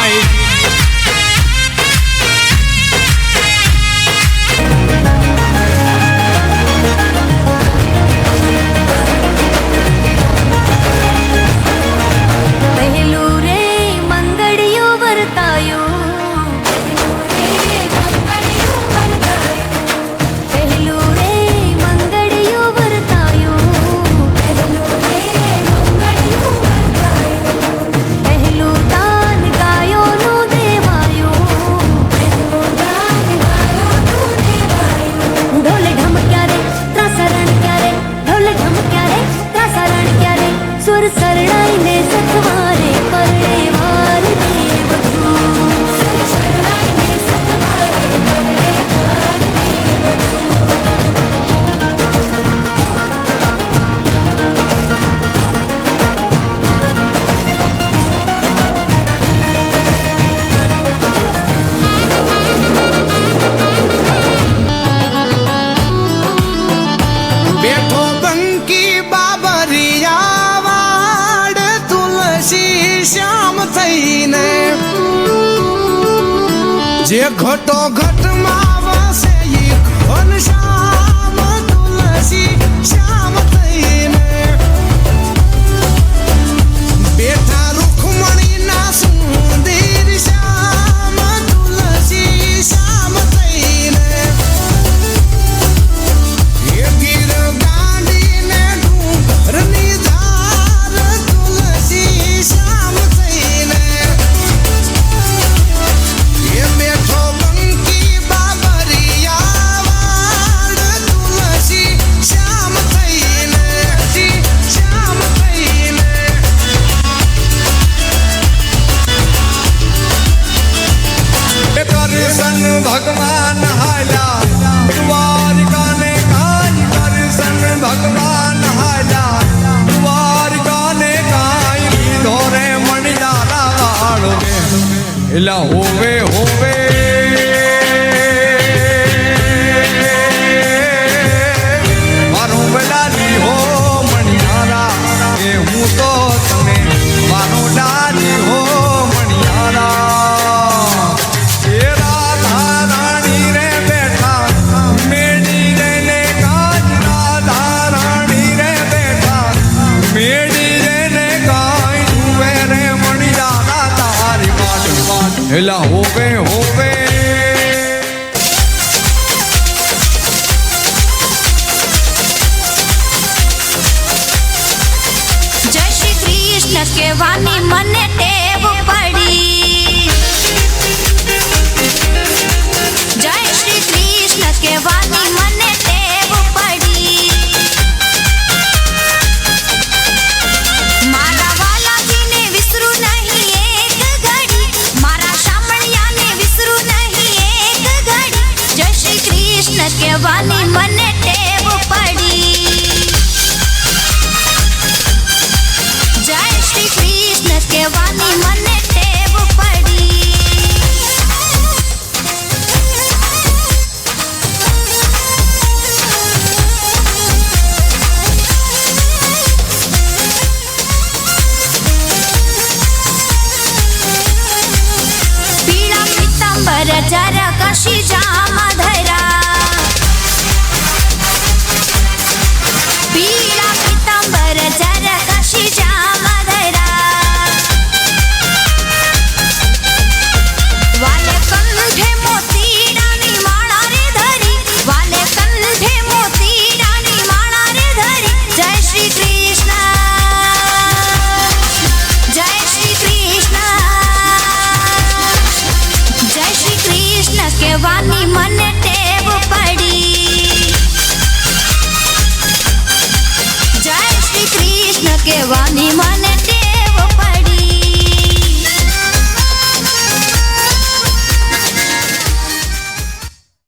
ભાઈ જે ઘટો ઘટમાં વસે ઈ ઘનશ્યામ તુલસી શ્યામ થઈને બેઠા રૂખમણીના સુંદર શ્યામ તુલસી શ્યામ થઈને એ ગીર ગાંડીને ડુંગરની ધાર તુલસી શ્યામ થઈને ભગવાન હાલ્યા દ્વારિકાને કાજ કરશન ભગવાન હાલ્યા દ્વારિકાને કાઈ લીધો રે મણિયારા વાળો એલા હોવે હોવે મારો બલાલી હો મણિયારા એ હું તો તને મારો ડાલી હો મણિયારા હેલા હોવે હોવે જય શ્રી કૃષ્ણ કહેવાની મને ટેવ પડી જય શ્રી કૃષ્ણ કહેવાની મને ટેવ પડી મારા વાલાજીને વિસરું નહીં એક ઘડી મારા શામળિયાને વિસરું નહીં એક ઘડી જય શ્રી કૃષ્ણ કહેવાની મને ટેવ પડી જય શ્રી કૃષ્ણ કહેવાની મને ટેવ પડી પીળા પિત્તાંબર જરા કશી જામાં ધરા પીળા પિત્તાંબર જરા કશી જામાં ધરા વાલે કંઠે મોતીડાની માળા રે ધરી વાલે કંઠે મોતીડાની માળા રે ધરી જય શ્રી કૃષ્ણ જય શ્રી કૃષ્ણ જય શ્રી કૃષ્ણ કહેવાની મને ટેવ પડી જય શ્રી કૃષ્ણ કહેવાની